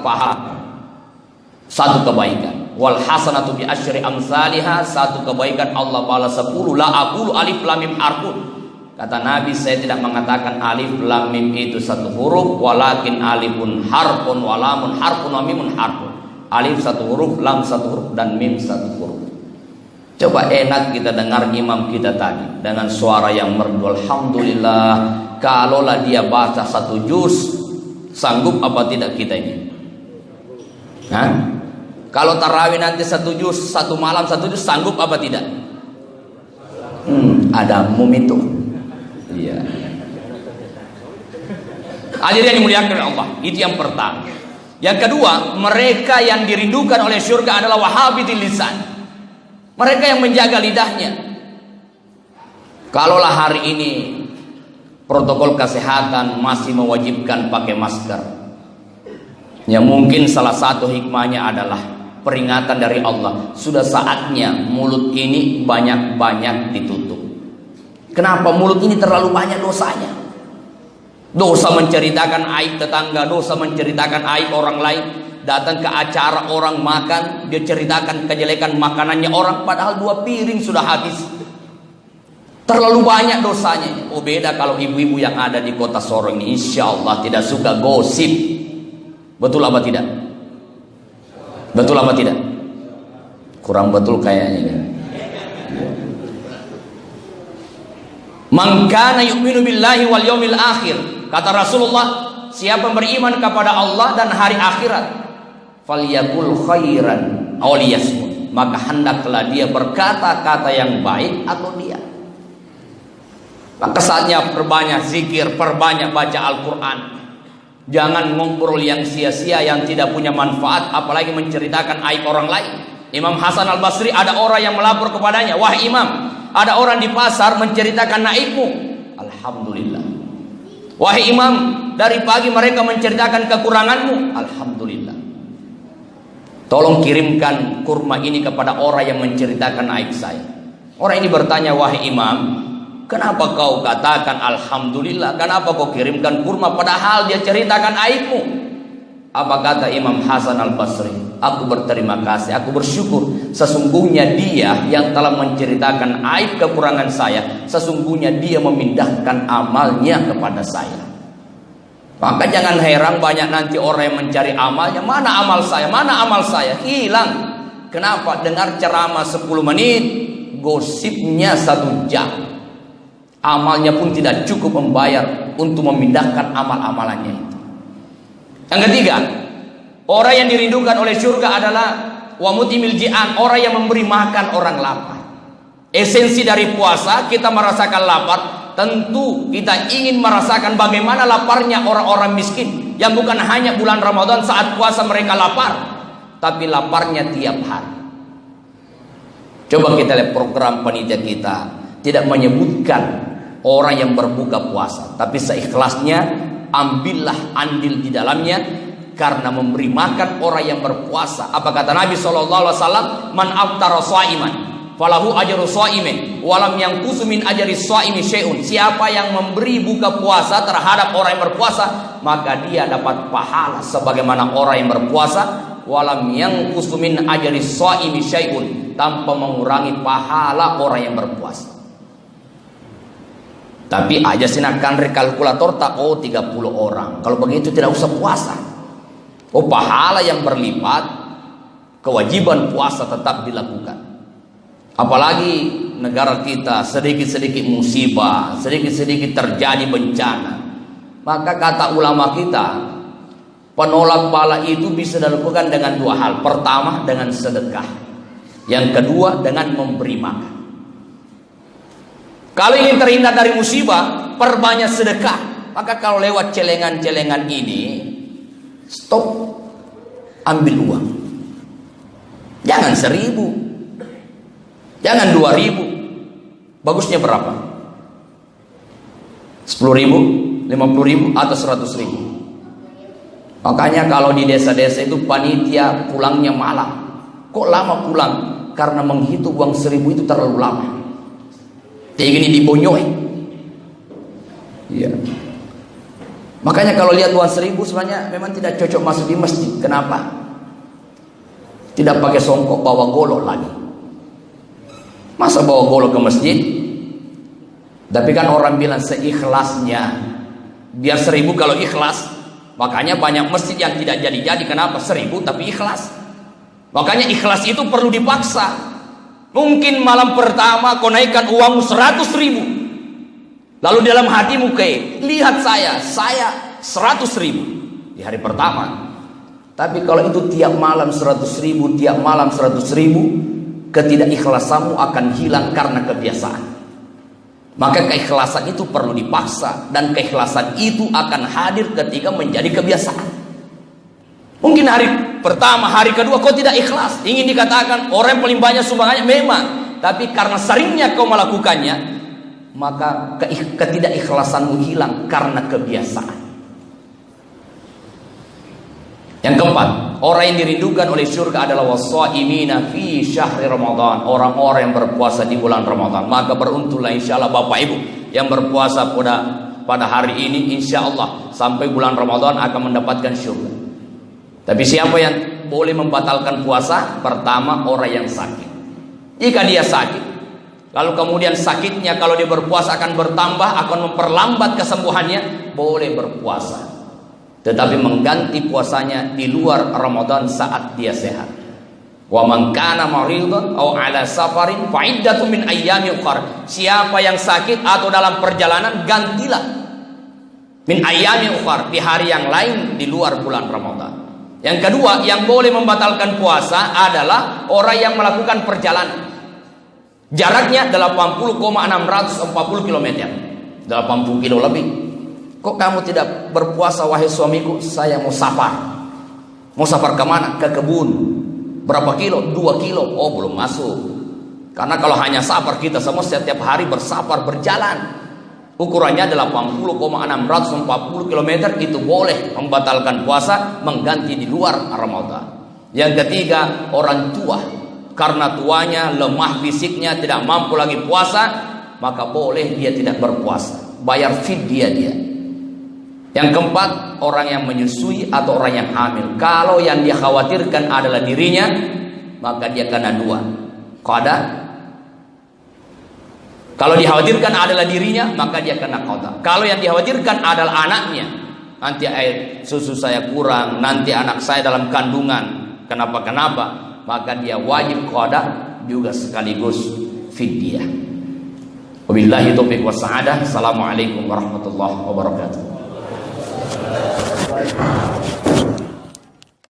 pahala satu kebaikan. Wal hasanatu bi asyri amsalihha, satu kebaikan Allah balas 10. La aqulu alif lam mim harfun. Kata Nabi, saya tidak mengatakan alif lam mim itu satu huruf, walakin alifun harfun wa lamun harfun wa mimun harfun. Alif satu huruf, lam satu huruf, dan mim satu huruf. Coba enak kita dengar imam kita tadi dengan suara yang merdu. Alhamdulillah. Kalaulah dia baca satu juz, sanggup apa tidak kita ini? Hah? Kalau tarawih nanti satu juz, satu malam satu juz, sanggup apa tidak? Ada mum itu. Iya. Hadirin yang dimuliakan oleh Allah, itu yang pertama. Yang kedua, mereka yang dirindukan oleh surga adalah wahabitul lisan. Mereka yang menjaga lidahnya. Kalaulah hari ini protokol kesehatan masih mewajibkan pakai masker, ya mungkin salah satu hikmahnya adalah peringatan dari Allah. Sudah saatnya mulut ini banyak-banyak ditutup. Kenapa mulut ini terlalu banyak dosanya? Dosa menceritakan aib tetangga, dosa menceritakan aib orang lain. Datang ke acara orang makan, dia ceritakan kejelekan makanannya orang, padahal 2 piring sudah habis. Terlalu banyak dosanya. Oh, beda kalau ibu-ibu yang ada di kota Sorong ini, insya Allah tidak suka gosip. Betul apa tidak? Betul apa tidak? Kurang betul kayaknya. Man kana yu'minu billahi wal yaumil akhir. Kata Rasulullah, siapa beriman kepada Allah dan hari akhirat, falyakul khairan aw liyasmut, maka hendaklah dia berkata-kata yang baik atau dia. Maka saatnya perbanyak zikir, perbanyak baca Al-Quran. Jangan ngobrol yang sia-sia, yang tidak punya manfaat, apalagi menceritakan aib orang lain. Imam Hasan Al-Basri, ada orang yang melapor kepadanya, wahai imam, ada orang di pasar menceritakan aibmu. Alhamdulillah. Wahai imam, dari pagi mereka menceritakan kekuranganmu. Alhamdulillah. Tolong kirimkan kurma ini kepada orang yang menceritakan aib saya. Orang ini bertanya, wahai imam, kenapa kau katakan Alhamdulillah? Kenapa kau kirimkan kurma padahal dia ceritakan aibmu? Apa kata Imam Hasan Al-Basri? Aku berterima kasih, aku bersyukur. Sesungguhnya dia yang telah menceritakan aib kekurangan saya, sesungguhnya dia memindahkan amalnya kepada saya. Maka jangan heran banyak nanti orang yang mencari amalnya. Mana amal saya? Mana amal saya? Hilang. Kenapa? Dengar ceramah 10 menit, gosipnya 1 jam. Amalnya pun tidak cukup membayar untuk memindahkan amal-amalannya itu. Yang ketiga, orang yang dirindukan oleh surga adalah wa mutimil ji'an, orang yang memberi makan orang lapar. Esensi dari puasa, kita merasakan lapar, tentu kita ingin merasakan bagaimana laparnya orang-orang miskin, yang bukan hanya bulan Ramadan saat puasa mereka lapar, tapi laparnya tiap hari. Coba kita lihat program panitia kita, tidak menyebutkan orang yang berbuka puasa, tapi seikhlasnya ambillah andil di dalamnya, karena memberi makan orang yang berpuasa. Apa kata Nabi SAW? Man aftara shaiman falahu ajru shaimin walam yanqusu min ajri shaimi syai'un. Siapa yang memberi buka puasa terhadap orang yang berpuasa, maka dia dapat pahala sebagaimana orang yang berpuasa, walam yanqusu min ajri shaimi syai'un, tanpa mengurangi pahala orang yang berpuasa. Tapi aja sinakan rekalkulator tak, oh 30 orang. Kalau begitu tidak usah puasa. Oh, pahala yang berlipat, kewajiban puasa tetap dilakukan. Apalagi negara kita sedikit-sedikit musibah, sedikit-sedikit terjadi bencana. Maka kata ulama kita, penolak bala itu bisa dilakukan dengan 2 hal. Pertama, dengan sedekah. Yang kedua, dengan memberi makan. Kalau ingin terhindar dari musibah, perbanyak sedekah. Maka kalau lewat celengan-celengan ini, stop, ambil uang. Jangan 1.000, jangan 2.000. Bagusnya berapa? 10.000, 50.000, atau 100.000. Makanya kalau di desa-desa itu panitia pulangnya malam. Kok lama pulang? Karena menghitung uang 1.000 itu terlalu lama. Kayak gini dibonyoi. Iya. Makanya kalau lihat uang 1.000 sebenarnya memang tidak cocok masuk di masjid. Kenapa? Tidak pakai songkok, bawa golok lagi. Masa bawa golok ke masjid? Tapi kan orang bilang seikhlasnya. Biar 1.000 kalau ikhlas. Makanya banyak masjid yang tidak jadi-jadi. Kenapa? 1.000 tapi ikhlas. Makanya ikhlas itu perlu dipaksa. Mungkin malam pertama kau naikkan uangmu 100.000. Lalu dalam hatimu lihat saya 100.000 di hari pertama. Tapi kalau itu tiap malam 100.000, tiap malam 100.000, ketidakikhlasanmu akan hilang karena kebiasaan. Maka keikhlasan itu perlu dipaksa, dan keikhlasan itu akan hadir ketika menjadi kebiasaan. Mungkin hari pertama, hari kedua kau tidak ikhlas, ingin dikatakan orang yang paling banyak sumbangannya, memang. Tapi karena seringnya kau melakukannya, maka ketidakikhlasanmu hilang karena kebiasaan. Yang keempat, orang yang dirindukan oleh surga adalah wassaimina fi syahri Ramadan, orang-orang yang berpuasa di bulan Ramadan. Maka beruntunglah insyaallah Bapak Ibu yang berpuasa pada hari ini, insyaallah sampai bulan Ramadan akan mendapatkan surga. Tapi siapa yang boleh membatalkan puasa? Pertama, orang yang sakit. Jika dia sakit, lalu kemudian sakitnya kalau dia berpuasa akan bertambah, akan memperlambat kesembuhannya, boleh berpuasa. Tetapi mengganti puasanya di luar Ramadan saat dia sehat. Wa man kana maridan aw ala safarin fa iddatun min ayyamin ukhra. Siapa yang sakit atau dalam perjalanan, gantilah min ayyamin ukhra, di hari yang lain di luar bulan Ramadan. Yang kedua, yang boleh membatalkan puasa adalah orang yang melakukan perjalanan. Jaraknya 80,640 km. 80 kilo lebih. Kok kamu tidak berpuasa wahai suamiku? Saya mau safar. Mau safar kemana? Ke kebun. Berapa kilo? 2 kilo. Oh, belum masuk. Karena kalau hanya safar, kita semua setiap hari bersafar, berjalan. Ukurannya 80,640 km, itu boleh membatalkan puasa, mengganti di luar Ramadan. Yang ketiga, orang tua. Karena tuanya lemah fisiknya, tidak mampu lagi puasa, maka boleh dia tidak berpuasa. Bayar fidyah dia. Yang keempat, orang yang menyusui atau orang yang hamil. Kalau yang dia khawatirkan adalah dirinya, maka dia kena 2 qada. Kalau dikhawatirkan adalah dirinya, maka dia kena qada. Kalau yang dikhawatirkan adalah anaknya, nanti air susu saya kurang, nanti anak saya dalam kandungan kenapa, maka dia wajib qada juga sekaligus fidyah. Wabillahi taufiq wassadah. Assalamualaikum warahmatullahi wabarakatuh.